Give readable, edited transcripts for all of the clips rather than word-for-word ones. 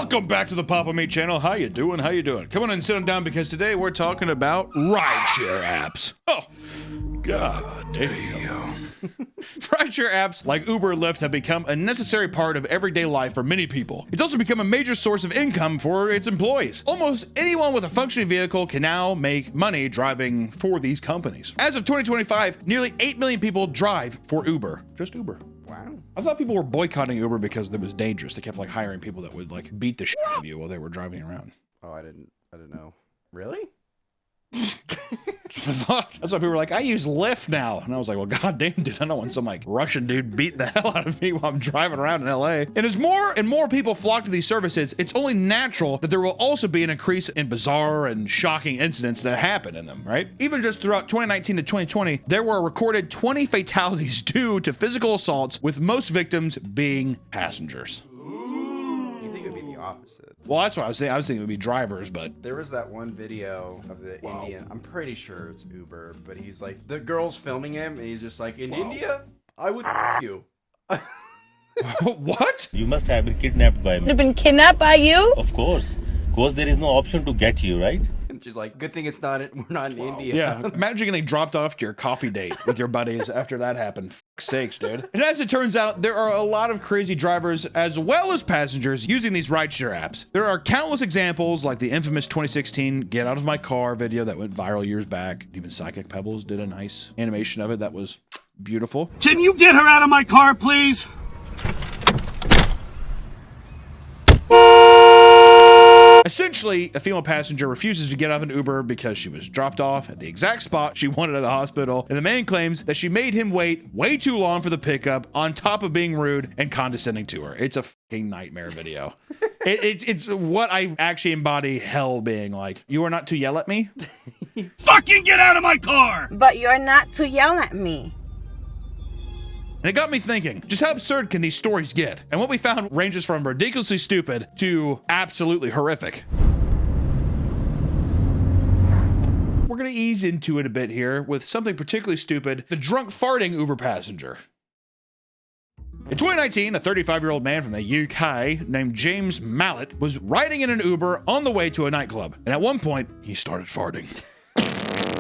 Welcome back to the Papa Me channel. How you doing? How you doing? Come on and sit on down because today we're talking about rideshare apps. Oh, God damn. Rideshare apps like Uber and Lyft have become a necessary part of everyday life for many people. It's also become a major source of income for its employees. Almost anyone with a functioning vehicle can now make money driving for these companies. As of 2025, nearly 8 million people drive for Uber. Just Uber. Wow. I thought people were boycotting Uber because it was dangerous. They kept like hiring people that would like beat the shit out of you while they were driving around. Oh, I didn't know. Really? That's what I thought. That's why people were like, I use Lyft now. And I was like, well, goddamn, dude, I don't want some like Russian dude beating the hell out of me while I'm driving around in LA. And as more and more people flock to these services, it's only natural that there will also be an increase in bizarre and shocking incidents that happen in them, right? Even just throughout 2019 to 2020, there were recorded 20 fatalities due to physical assaults, with most victims being passengers. You think it would be the opposite? Well, that's what I was saying. I was thinking it would be drivers, but There was that one video of the Indian. I'm pretty sure it's Uber, but he's like, the girl's filming him, and he's just like, in India, I would you. what? You must have been kidnapped by me. You've been kidnapped by you? Of course. Because there is no option to get you, right? And she's like, good thing it's not. We're not in India. Yeah, imagine getting dropped off to your coffee date with your buddies after that happened. Fuck's sakes, dude. And as it turns out, there are a lot of crazy drivers as well as passengers using these rideshare apps. There are countless examples like the infamous 2016 "Get Out of My Car" video that went viral years back. Even Psychic Pebbles did a nice animation of it that was beautiful. Can you get her out of my car, please? Essentially, a female passenger refuses to get off an Uber because she was dropped off at the exact spot she wanted at the hospital, and the man claims that she made him wait way too long for the pickup, on top of being rude and condescending to her. It's a fucking nightmare video. It's what I actually embody hell being like. You are not to yell at me? Fucking get out of my car! But you're not to yell at me. And it got me thinking, just how absurd can these stories get? And what we found ranges from ridiculously stupid to absolutely horrific. We're gonna ease into it a bit here with something particularly stupid: the drunk farting Uber passenger. In 2019, a 35-year-old man from the UK named James Mallet was riding in an Uber on the way to a nightclub. And at one point, he started farting.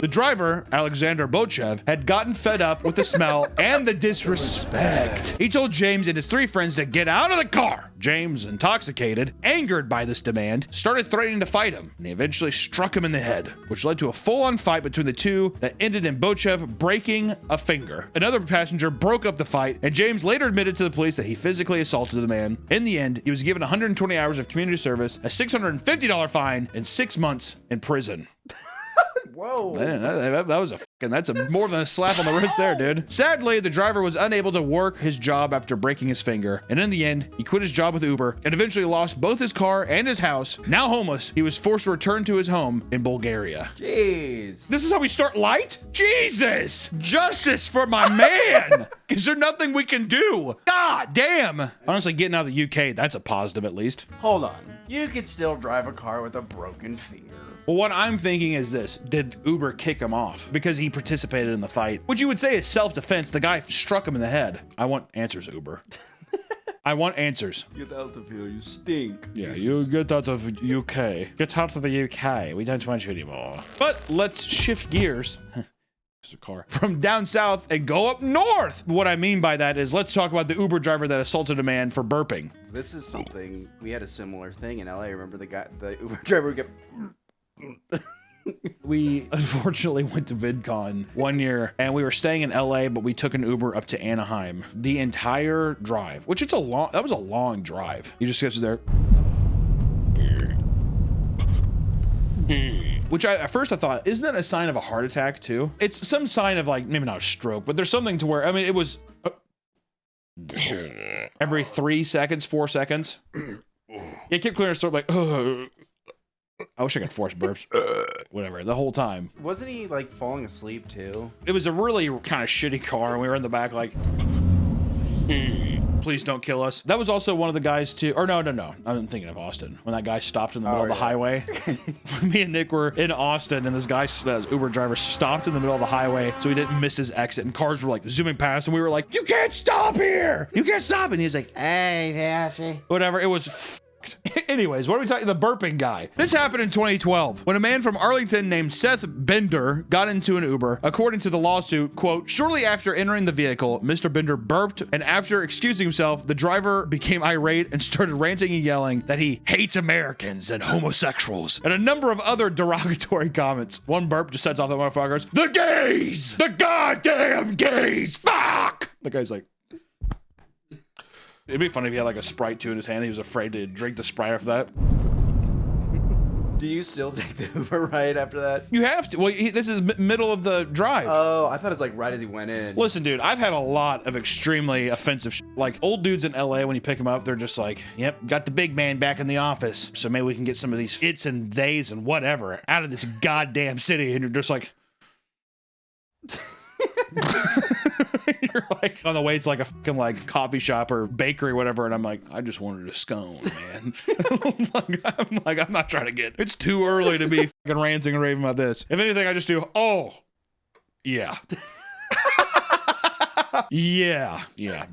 The driver, Alexander Bochev, had gotten fed up with the smell and the disrespect. He told James and his three friends to get out of the car. James, intoxicated, angered by this demand, started threatening to fight him, and he eventually struck him in the head, which led to a full-on fight between the two that ended in Bochev breaking a finger. Another passenger broke up the fight, and James later admitted to the police that he physically assaulted the man. In the end, he was given 120 hours of community service, a $650 fine, and 6 months in prison. Whoa. Man, that was that's more than a slap on the wrist there, dude. Sadly, the driver was unable to work his job after breaking his finger, and in the end, he quit his job with Uber and eventually lost both his car and his house. Now homeless, he was forced to return to his home in Bulgaria. Jeez. This is how we start light? Jesus! Justice for my man! Is there nothing we can do? God damn! Honestly, getting out of the UK, that's a positive at least. Hold on. You could still drive a car with a broken finger. Well, what I'm thinking is this: did Uber kick him off because he participated in the fight? Which you would say is self-defense. The guy struck him in the head. I want answers, Uber. I want answers. Get out of here, you stink. Yeah, you get out of UK. Get out of the UK. We don't want you anymore. But let's shift gears. There's a car. From down south and go up north. What I mean by that is, let's talk about the Uber driver that assaulted a man for burping. This is something, we had a similar thing in LA. Remember the Uber driver would get... We unfortunately went to VidCon one year and we were staying in LA, but we took an Uber up to Anaheim. The entire drive, which that was a long drive. He just gets there. Which at first I thought, isn't that a sign of a heart attack too? It's some sign of like, maybe not a stroke, but there's something to where, I mean, it was every 3 seconds, 4 seconds. It kept clearing his throat like, I wish I could force burps. Whatever, the whole time. Wasn't he like falling asleep too? It was a really kind of shitty car, and we were in the back like, please don't kill us. That was also one of the guys too, or no. I'm thinking of Austin. When that guy stopped in the middle of the highway. Me and Nick were in Austin, and this guy, this Uber driver, stopped in the middle of the highway so he didn't miss his exit, and cars were like zooming past, and we were like, you can't stop here! You can't stop! And he's like, hey, yeah, see. Whatever, it was Anyways, what are we talking? The burping guy. This happened in 2012 when a man from Arlington named Seth Bender got into an Uber. According to the lawsuit, quote, shortly after entering the vehicle, Mr. Bender burped, and after excusing himself, the driver became irate and started ranting and yelling that he hates Americans and homosexuals and a number of other derogatory comments. One burp just sets off the motherfuckers. The gays! The goddamn gays! Fuck! The guy's like, it'd be funny if he had like a Sprite 2 in his hand. He was afraid to drink the Sprite after that. Do you still take the Uber ride after that? You have to. Well, this is middle of the drive. Oh, I thought it was like right as he went in. Listen, dude, I've had a lot of extremely offensive like old dudes in LA, when you pick them up, they're just like, yep, got the big man back in the office. So maybe we can get some of these its and theys and whatever out of this goddamn city. And you're just like... You're like on the way to like a fucking like coffee shop or bakery or whatever, and I'm like, I just wanted a scone, man. I'm not trying to get, it's too early to be fucking ranting and raving about this. If anything, I just do, oh yeah. Yeah.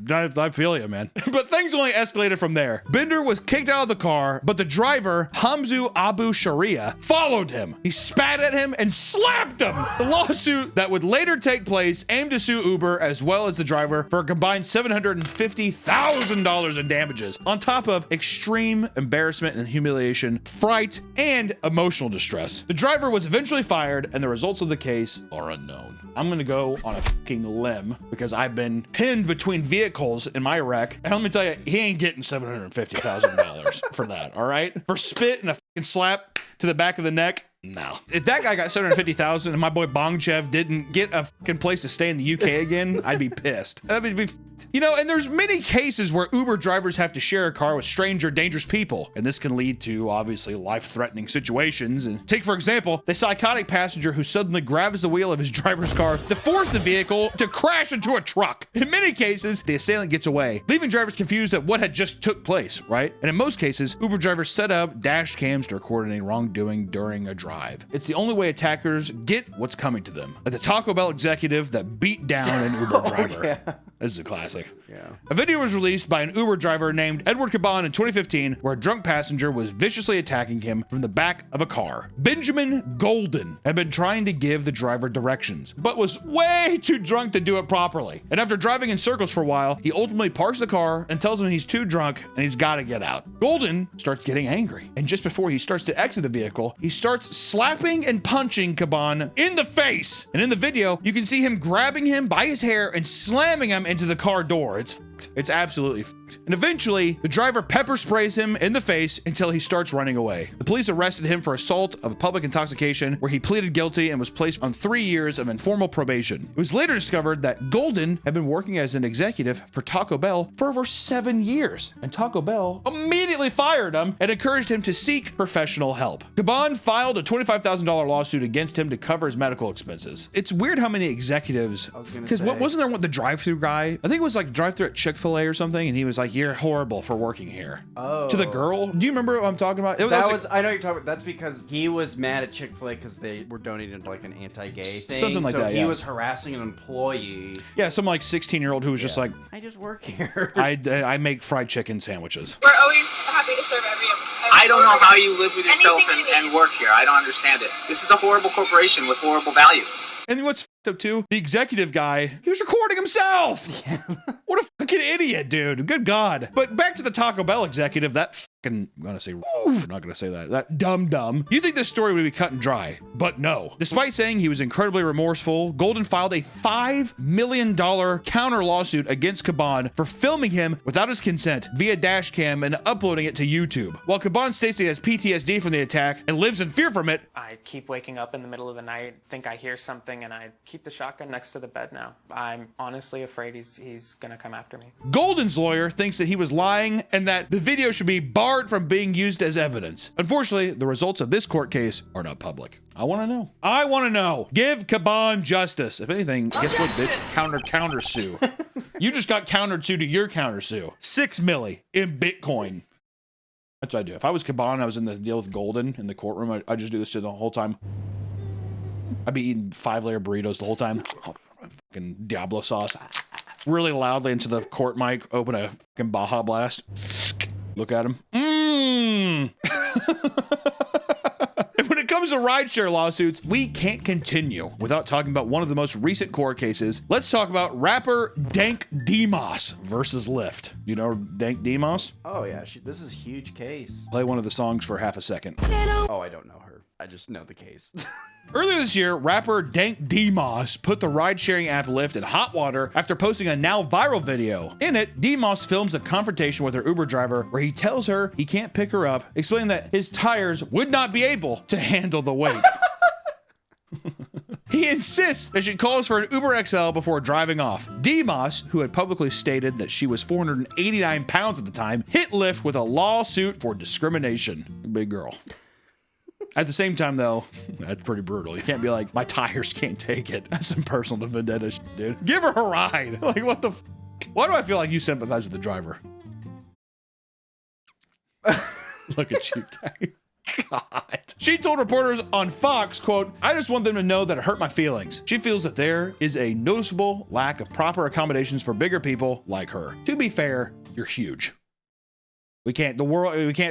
I feel you, man. But things only escalated from there. Bender was kicked out of the car, but the driver, Hamzu Abu Sharia, followed him. He spat at him and slapped him. The lawsuit that would later take place aimed to sue Uber as well as the driver for a combined $750,000 in damages, on top of extreme embarrassment and humiliation, fright, and emotional distress. The driver was eventually fired, and the results of the case are unknown. I'm gonna go on a fucking limb because I've been pinned between vehicles in my wreck. And let me tell you, he ain't getting $750,000 for that, all right? For spit and a fucking slap to the back of the neck, no. If that guy got $750,000 and my boy Bongchev didn't get a fucking place to stay in the UK again, I'd be pissed. That'd be, you know, and there's many cases where Uber drivers have to share a car with stranger, dangerous people. And this can lead to, obviously, life-threatening situations. And take, for example, the psychotic passenger who suddenly grabs the wheel of his driver's car to force the vehicle to crash into a truck. In many cases, the assailant gets away, leaving drivers confused at what had just took place, right? And in most cases, Uber drivers set up dash cams to record any wrongdoing during a drive. It's the only way attackers get what's coming to them. Like the Taco Bell executive that beat down an Uber driver. Yeah. This is a classic. Yeah. A video was released by an Uber driver named Edward Caban in 2015 where a drunk passenger was viciously attacking him from the back of a car. Benjamin Golden had been trying to give the driver directions, but was way too drunk to do it properly. And after driving in circles for a while, he ultimately parks the car and tells him he's too drunk and he's got to get out. Golden starts getting angry, and just before he starts to exit the vehicle, he starts slapping and punching Caban in the face. And in the video, you can see him grabbing him by his hair and slamming him into the car door. It's absolutely f***ed. And eventually, the driver pepper sprays him in the face until he starts running away. The police arrested him for assault of public intoxication, where he pleaded guilty and was placed on 3 years of informal probation. It was later discovered that Golden had been working as an executive for Taco Bell for over 7 years, and Taco Bell immediately fired him and encouraged him to seek professional help. Caban filed a $25,000 lawsuit against him to cover his medical expenses. It's weird how many executives, because wasn't there the drive-thru guy? I think it was like drive-thru at Chick-fil-A or something, and he was like, you're horrible for working here. Oh. To the girl. Do you remember what I'm talking about? That was I know you're talking about. That's because he was mad at Chick-fil-A because they were donating to like an anti-gay thing. Something like that, he was harassing an employee. Yeah, some like 16-year-old who was just like, I just work here. I make fried chicken sandwiches. We're always happy to serve every I don't know how you live with yourself and work here. I don't understand it. This is a horrible corporation with horrible values. And what's f***ed up too, the executive guy, he was recording himself. Yeah. What a fucking idiot, dude. Good God. But back to the Taco Bell executive, that fucking, I'm gonna say, I'm not gonna say that. That dumb. You think this story would be cut and dry, but no. Despite saying he was incredibly remorseful, Golden filed a $5 million counter lawsuit against Caban for filming him without his consent via dash cam and uploading it to YouTube. While Caban states he has PTSD from the attack and lives in fear from it, I keep waking up in the middle of the night, think I hear something, and I keep the shotgun next to the bed now. I'm honestly afraid he's gonna come after me. Golden's lawyer thinks that he was lying and that the video should be barred from being used as evidence. Unfortunately, the results of this court case are not public. I want to know. Give Caban justice. If anything, guess what, bitch? Counter sue. You just got countered sue to your counter sue. $6 million in Bitcoin. That's what I do. If I was Caban, I was in the deal with Golden in the courtroom, I'd just do this to the whole time. I'd be eating 5-layer burritos the whole time. Fucking Diablo sauce. Really loudly into the court mic, open a fucking Baja Blast. Look at him. And when it comes to rideshare lawsuits, we can't continue without talking about one of the most recent court cases. Let's talk about rapper Dank Demos versus Lyft. You know Dank Demos? Oh yeah, this is a huge case. Play one of the songs for half a second. Oh, I don't know her. I just know the case. Earlier this year, rapper Dank Demos put the ride-sharing app Lyft in hot water after posting a now viral video. In it, Demos films a confrontation with her Uber driver where he tells her he can't pick her up, explaining that his tires would not be able to handle the weight. He insists that she calls for an Uber XL before driving off. Demos, who had publicly stated that she was 489 pounds at the time, hit Lyft with a lawsuit for discrimination. Big girl. At the same time, though, that's pretty brutal. You can't be like, my tires can't take it. That's some personal vendetta shit, dude. Give her a ride. Like, what the Why do I feel like you sympathize with the driver? Look at you, guy. God. She told reporters on Fox, quote, I just want them to know that it hurt my feelings. She feels that there is a noticeable lack of proper accommodations for bigger people like her. To be fair, you're huge. We can't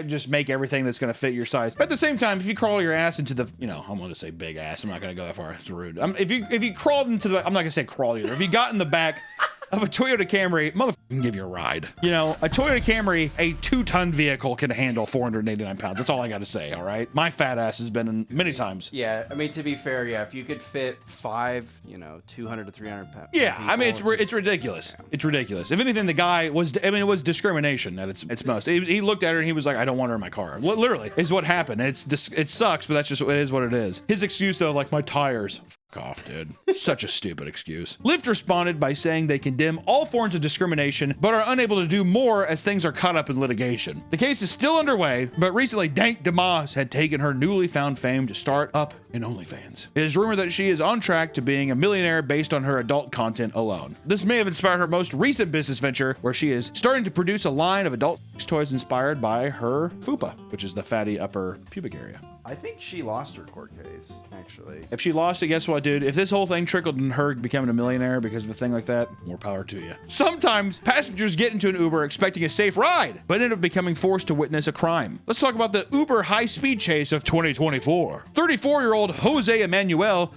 just make everything that's going to fit your size. But at the same time, if you crawl your ass into the, I'm going to say big ass. I'm not going to go that far. It's rude. If you crawled into the, I'm not going to say crawl either. If you got in the back of a Toyota Camry, motherfucker can give you a ride. A Toyota Camry, a 2-ton vehicle, can handle 489 pounds. That's all I got to say, all right? My fat ass has been in many times. Yeah, I mean, to be fair, yeah, if you could fit 5, 200 to 300 pounds. Yeah, people, I mean, it's ridiculous. Yeah. It's ridiculous. If anything, the guy was, it was discrimination at its most. He looked at her and he was like, I don't want her in my car. Literally, is what happened. And it sucks, but that's just, it is what it is. His excuse, though, like, my tires. Fuck off, dude. Such a stupid excuse. Lyft responded by saying they condemn all forms of discrimination, but are unable to do more as things are caught up in litigation. The case is still underway, but recently Dank Demos had taken her newly found fame to start up in OnlyFans. It is rumored that she is on track to being a millionaire based on her adult content alone. This may have inspired her most recent business venture, where she is starting to produce a line of adult sex toys inspired by her fupa, which is the fatty upper pubic area. I think she lost her court case, actually. If she lost it, guess what, dude? If this whole thing trickled in her becoming a millionaire because of a thing like that, more power to you. Sometimes passengers get into an Uber expecting a safe ride, but end up becoming forced to witness a crime. Let's talk about the Uber high-speed chase of 2024. 34-year-old Jose Emmanuel,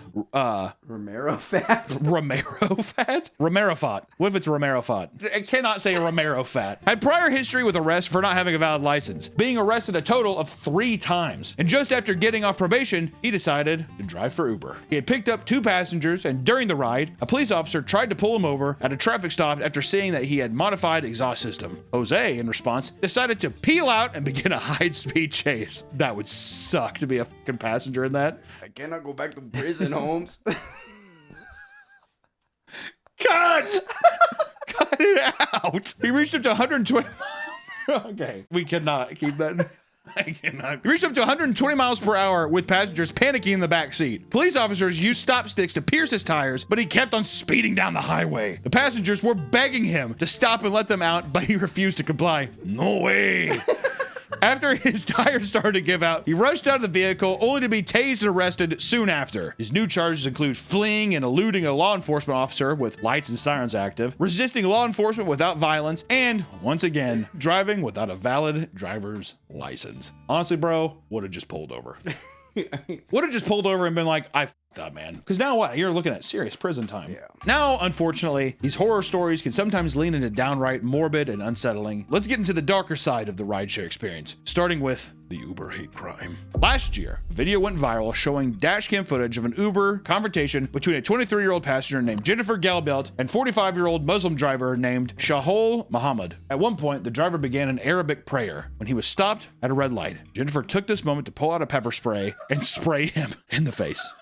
Romero Fat? Romero Fat? Romero Fat. What if it's Romero Fat? I cannot say Romero Fat. Had prior history with arrest for not having a valid license, being arrested a total of 3 times. And just after getting off probation, he decided to drive for Uber. He had picked up 2 passengers, and during the ride, a police officer tried to pull him over at a traffic stop after seeing that he had modified exhaust system. Jose, in response, decided to peel out and begin a high-speed chase. That would suck to be a fucking passenger in that. I cannot go back to prison, Holmes. Cut! Cut it out! He reached up to 120... Okay, we cannot keep that... I cannot. He reached up to 120 miles per hour with passengers panicking in the back seat. Police officers used stop sticks to pierce his tires, but he kept on speeding down the highway. The passengers were begging him to stop and let them out, but he refused to comply. No way. After his tires started to give out, he rushed out of the vehicle only to be tased and arrested soon after. His new charges include fleeing and eluding a law enforcement officer with lights and sirens active, resisting law enforcement without violence, and, once again, driving without a valid driver's license. Honestly, bro, would have just pulled over. Would have just pulled over and been like, I f***ed up, man. Because now what? You're looking at serious prison time. Yeah. Now, unfortunately, these horror stories can sometimes lean into downright morbid and unsettling. Let's get into the darker side of the rideshare experience, starting with the Uber hate crime. Last year, a video went viral showing dashcam footage of an Uber confrontation between a 23-year-old passenger named Jennifer Galbelt and 45-year-old Muslim driver named Shahol Muhammad. At one point, the driver began an Arabic prayer when he was stopped at a red light. Jennifer took this moment to pull out a pepper spray and spray him in the face.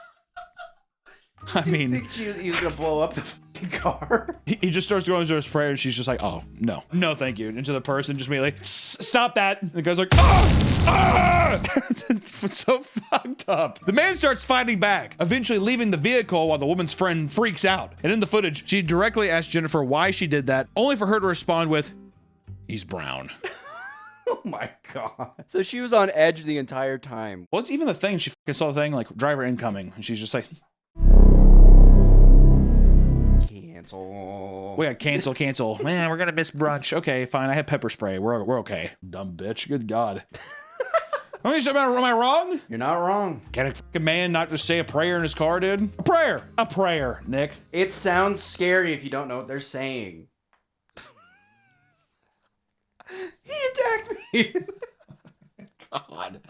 I mean, think he was gonna blow up the fucking car? He just starts going to his prayer, and she's just like, "Oh no, no, thank you." And to the person, just immediately, "Stop that!" And the guy's like, "Ah, ah!" It's so fucked up. The man starts fighting back, eventually leaving the vehicle while the woman's friend freaks out. And in the footage, she directly asks Jennifer why she did that, only for her to respond with, "He's brown." Oh my god. So she was on edge the entire time. Well, it's even the thing. She fucking saw the thing like driver incoming, and she's just like, cancel. We got cancel. Man, we're gonna miss brunch. Okay, fine. I have pepper spray. We're okay. Dumb bitch. Good God. Am I wrong? You're not wrong. Can a fucking man not just say a prayer in his car, dude? A prayer, Nick. It sounds scary if you don't know what they're saying. He attacked me. God.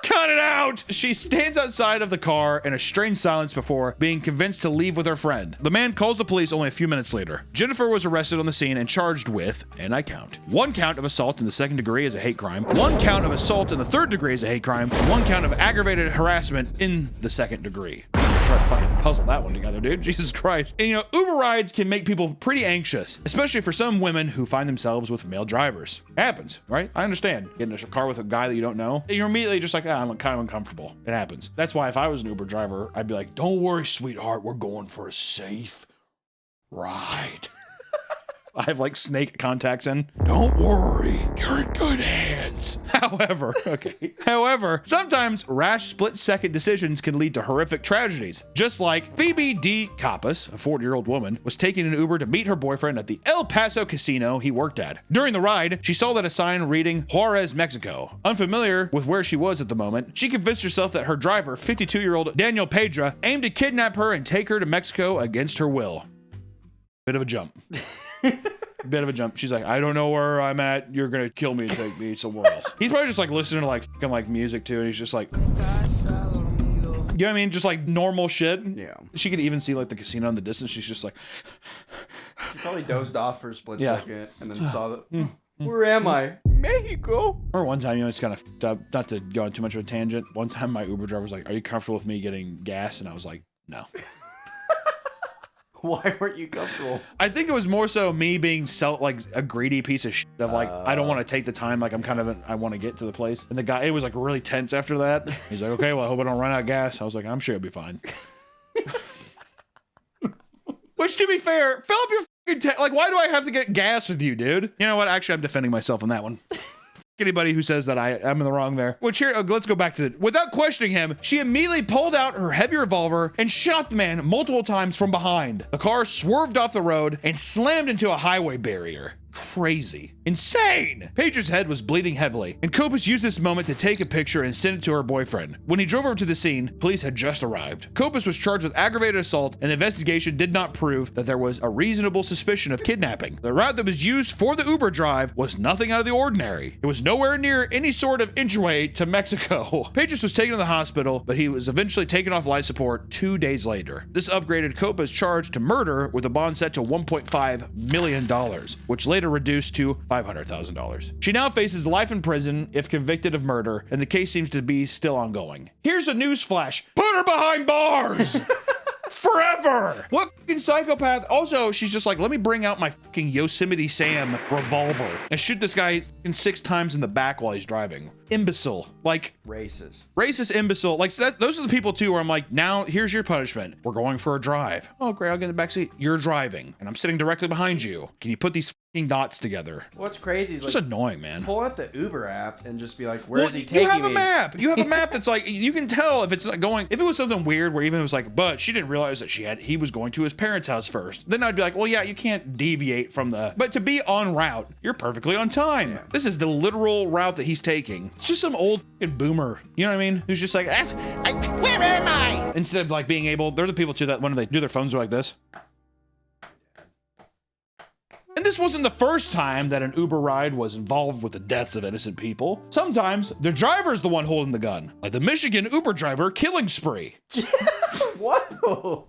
Cut it out! She stands outside of the car in a strange silence before being convinced to leave with her friend. The man calls the police only a few minutes later. Jennifer was arrested on the scene and charged with, and I count, 1 count of assault in the 2nd degree as a hate crime, 1 count of assault in the 3rd degree as a hate crime, and 1 count of aggravated harassment in the 2nd degree. Try to fucking puzzle that one together, dude. Jesus Christ. And Uber rides can make people pretty anxious, especially for some women who find themselves with male drivers. It happens, right? I understand. Getting in a car with a guy that you don't know, you're immediately just like, I'm kind of uncomfortable. It happens. That's why if I was an Uber driver, I'd be like, don't worry, sweetheart, we're going for a safe ride. I have like snake contacts in. Don't worry, you're in good hands. However, sometimes rash split-second decisions can lead to horrific tragedies. Just like Phoebe D. Kappas, a 40-year-old woman, was taking an Uber to meet her boyfriend at the El Paso casino he worked at. During the ride, she saw that a sign reading Juarez, Mexico. Unfamiliar with where she was at the moment, she convinced herself that her driver, 52-year-old Daniel Pedra, aimed to kidnap her and take her to Mexico against her will. Bit of a jump. Bit of a jump. She's like, I don't know where I'm at. You're gonna kill me and take me somewhere else. He's probably just like listening to like fucking like music too, and he's just like, you know what I mean? Just like normal shit. Yeah. She could even see like the casino in the distance. She's just like, She probably dozed off for a split second and then saw that. Where am I? Mexico. Or one time, it's kind of fucked up. Not to go on too much of a tangent. One time, my Uber driver was like, "Are you comfortable with me getting gas?" And I was like, "No." Why weren't you comfortable? I think it was more so me being like a greedy piece of shit of like, I don't want to take the time. Like I'm kind of, I want to get to the place. And the guy, it was like really tense after that. He's like, okay, well, I hope I don't run out of gas. I was like, I'm sure it'll be fine. Which to be fair, fill up your fucking like, why do I have to get gas with you, dude? You know what? Actually, I'm defending myself on that one. Anybody who says that I'm in the wrong there. Which here, let's go back to it. Without questioning him, she immediately pulled out her heavy revolver and shot the man multiple times from behind. The car swerved off the road and slammed into a highway barrier. Crazy. Insane! Page's head was bleeding heavily, and Kopis used this moment to take a picture and send it to her boyfriend. When he drove over to the scene, police had just arrived. Kopis was charged with aggravated assault, and the investigation did not prove that there was a reasonable suspicion of kidnapping. The route that was used for the Uber drive was nothing out of the ordinary. It was nowhere near any sort of entry to Mexico. Pages was taken to the hospital, but he was eventually taken off life support 2 days later. This upgraded Kopis' charge to murder with a bond set to $1.5 million, which later reduced to $500,000. She now faces life in prison if convicted of murder, and the case seems to be still ongoing. Here's a news flash. Put her behind bars! Forever! What fucking psychopath? Also, she's just like, let me bring out my fucking Yosemite Sam revolver and shoot this guy 6 times in the back while he's driving. Imbecile. Like, racist imbecile. Like, so those are the people too where I'm like, now here's your punishment. We're going for a drive. Oh, great, I'll get in the back seat. You're driving, and I'm sitting directly behind you. Can you put these fucking dots together? What's crazy is it's just annoying, man. Pull out the Uber app and just be like, where's he taking me? You have a map. You have a map that's like, you can tell if it's not going. If it was something weird where even it was like, but she didn't realize that he was going to his parents' house first. Then I'd be like, well, yeah, you can't deviate from the. But to be en route, you're perfectly on time. Yeah. This is the literal route that he's taking. It's just some old fucking boomer. You know what I mean? Who's just like, where am I? Instead of like being able, they're the people too that when they do their phones are like this. And this wasn't the first time that an Uber ride was involved with the deaths of innocent people. Sometimes the driver's the one holding the gun, like the Michigan Uber driver killing spree. Whoa.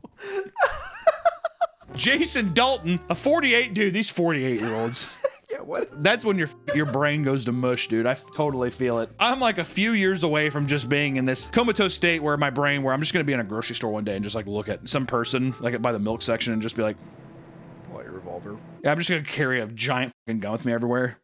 Jason Dalton, a 48 dude, these 48-year-olds. Yeah, what? That's when your brain goes to mush, dude. I totally feel it. I'm like a few years away from just being in this comatose state where I'm just gonna be in a grocery store one day and just like look at some person like by the milk section and just be like, pull out your revolver. Yeah, I'm just gonna carry a giant fucking gun with me everywhere.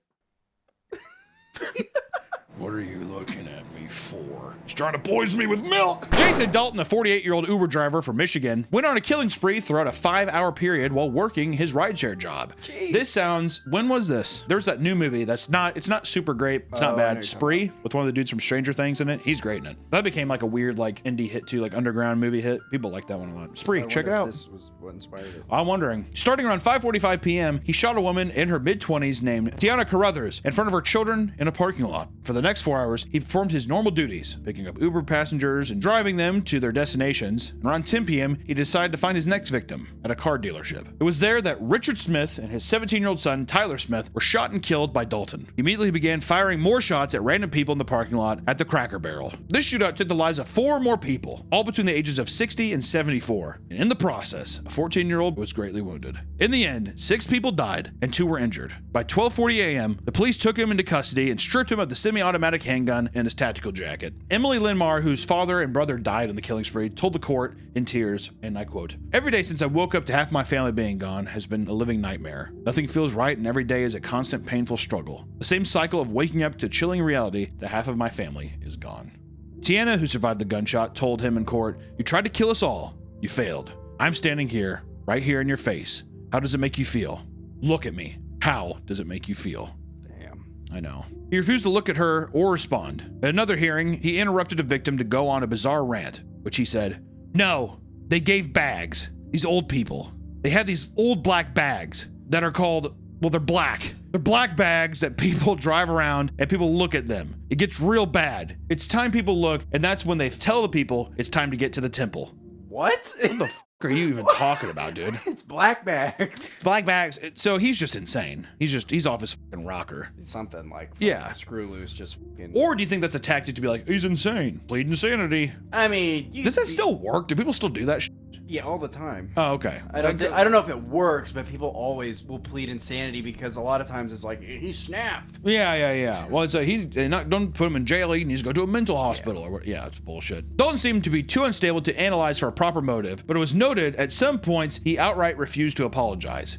What are you looking at me for? He's trying to poison me with milk! Jason Dalton, a 48-year-old Uber driver from Michigan, went on a killing spree throughout a 5-hour period while working his rideshare job. Jeez. This sounds, when was this? There's that new movie it's not super great, it's not bad. Spree, with one of the dudes from Stranger Things in it. He's great in it. That became like a weird like indie hit too, like underground movie hit. People like that one a lot. Spree, check it out. This was what inspired it. I'm wondering. Starting around 5:45 p.m., he shot a woman in her mid-20s named Tiana Carruthers in front of her children in a parking lot. For the next 4 hours, he performed his normal duties, picking up Uber passengers and driving them to their destinations. And around 10 p.m., he decided to find his next victim at a car dealership. It was there that Richard Smith and his 17-year-old son, Tyler Smith, were shot and killed by Dalton. He immediately began firing more shots at random people in the parking lot at the Cracker Barrel. This shootout took the lives of 4 more people, all between the ages of 60 and 74. And in the process, a 14-year-old was greatly wounded. In the end, 6 people died and 2 were injured. By 12:40 a.m., the police took him into custody and stripped him of the semi-automatic handgun and his tactical jacket. Emily Linmar, whose father and brother died in the killing spree, told the court in tears, and I quote, "Every day since I woke up to half my family being gone has been a living nightmare. Nothing feels right and every day is a constant painful struggle. The same cycle of waking up to chilling reality that half of my family is gone." Tiana, who survived the gunshot, told him in court, "You tried to kill us all. You failed. I'm standing here, right here in your face. How does it make you feel? Look at me. How does it make you feel?" Damn. I know. He refused to look at her or respond. At another hearing, he interrupted a victim to go on a bizarre rant, which he said, "No, they gave bags. These old people. They have these old black bags that are called, well, they're black. They're black bags that people drive around and people look at them. It gets real bad. It's time people look, and that's when they tell the people it's time to get to the temple." What? What the f are you even talking about, dude? It's black bags. Black bags. So he's just insane. He's off his fucking rocker. Something like Yeah. screw loose, just fucking. Or do you think that's a tactic to be like, he's insane, plead insanity? I mean, Does that still work? Do people still do that? Yeah, all the time. Oh, okay. I don't know if it works, but people always will plead insanity because a lot of times it's like he snapped. Yeah. Well, it's don't put him in jail. He needs to go to a mental hospital. Yeah, it's bullshit. Dalton seemed to be too unstable to analyze for a proper motive, but it was noted at some points he outright refused to apologize.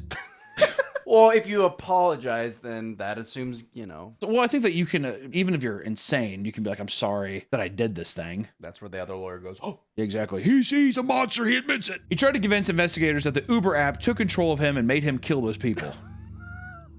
Well, if you apologize, then that assumes, you know. Well, I think that you can, even if you're insane, you can be like, "I'm sorry that I did this thing." That's where the other lawyer goes, "Oh, Exactly. He's a monster. He admits it. He tried to convince investigators that the Uber app took control of him and made him kill those people.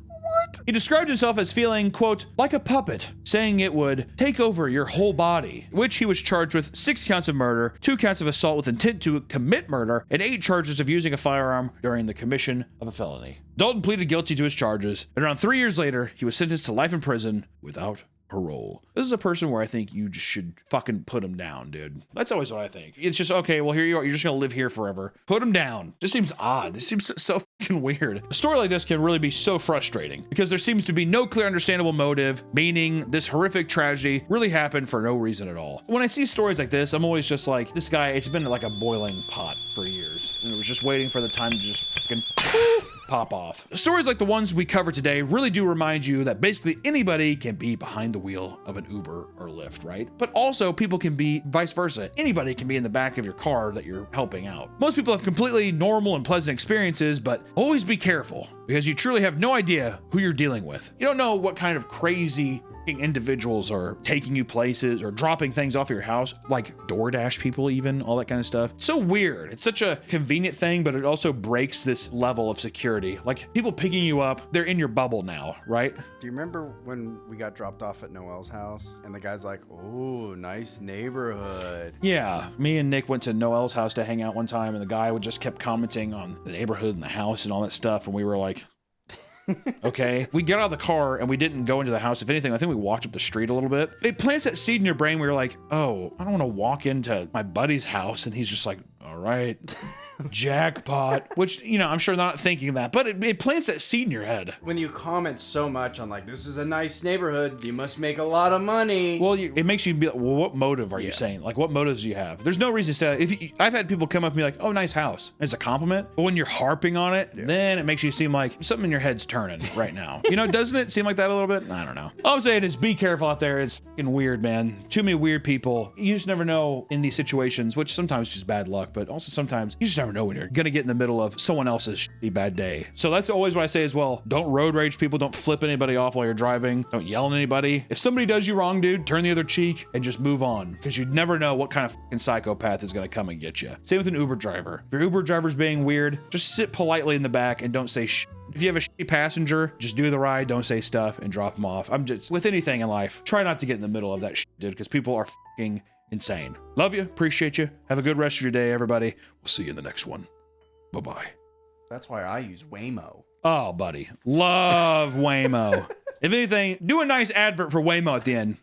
What? He described himself as feeling, quote, like a puppet, saying it would take over your whole body, which he was charged with 6 counts of murder, 2 counts of assault with intent to commit murder, and 8 charges of using a firearm during the commission of a felony. Dalton pleaded guilty to his charges, and around 3 years later, he was sentenced to life in prison without parole. This is a person where I think you just should fucking put him down, dude. That's always what I think. It's just, okay, well, here you are. You're just gonna live here forever. Put him down. Just seems odd. It seems so fucking weird. A story like this can really be so frustrating because there seems to be no clear understandable motive, meaning this horrific tragedy really happened for no reason at all. When I see stories like this, I'm always just like, this guy, it's been like a boiling pot for years, and it was just waiting for the time to just fucking pop off. Stories like the ones we cover today really do remind you that basically anybody can be behind the wheel of an Uber or Lyft, right? But also people can be vice versa. Anybody can be in the back of your car that you're helping out. Most people have completely normal and pleasant experiences, but always be careful because you truly have no idea who you're dealing with. You don't know what kind of crazy individuals are taking you places or dropping things off your house, like DoorDash people, even all that kind of stuff. So weird. It's such a convenient thing, but it also breaks this level of security. Like people picking you up, they're in your bubble now, right? Do you remember when we got dropped off at Noel's house and the guy's like, "Oh, nice neighborhood." Yeah, me and Nick went to Noel's house to hang out one time, and the guy would just kept commenting on the neighborhood and the house and all that stuff, and we were like, okay. We got out of the car and we didn't go into the house. If anything, I think we walked up the street a little bit. It plants that seed in your brain where you're like, oh, I don't want to walk into my buddy's house and he's just like, all right, jackpot. Which, you know, I'm sure they're not thinking that, but it plants that seed in your head. When you comment so much on like, this is a nice neighborhood, you must make a lot of money. Well, it makes you be like, well, what motive are you saying? Like, what motives do you have? There's no reason to say that. I've had people come up and be like, oh, nice house. It's a compliment. But when you're harping on it, then it makes you seem like something in your head's turning right now. You know, doesn't it seem like that a little bit? I don't know. All I'm saying is be careful out there. It's fucking weird, man. Too many weird people. You just never know in these situations, which sometimes is just bad luck, but also sometimes you just never know when you're gonna get in the middle of someone else's shitty bad day. So that's always what I say as well. Don't road rage people. Don't flip anybody off while you're driving. Don't yell at anybody. If somebody does you wrong, dude, turn the other cheek and just move on, because you never know what kind of fucking psychopath is gonna come and get you. Same with an Uber driver. If your Uber driver's being weird, just sit politely in the back and don't say shit. If you have a shitty passenger, just do the ride, don't say stuff, and drop them off. I'm just, with anything in life, try not to get in the middle of that shit, dude, because people are fucking insane. Love you, appreciate you. Have a good rest of your day, everybody. We'll see you in the next one. Bye-bye. That's why I use Waymo. Oh, buddy. Love Waymo. If anything, do a nice advert for Waymo at the end.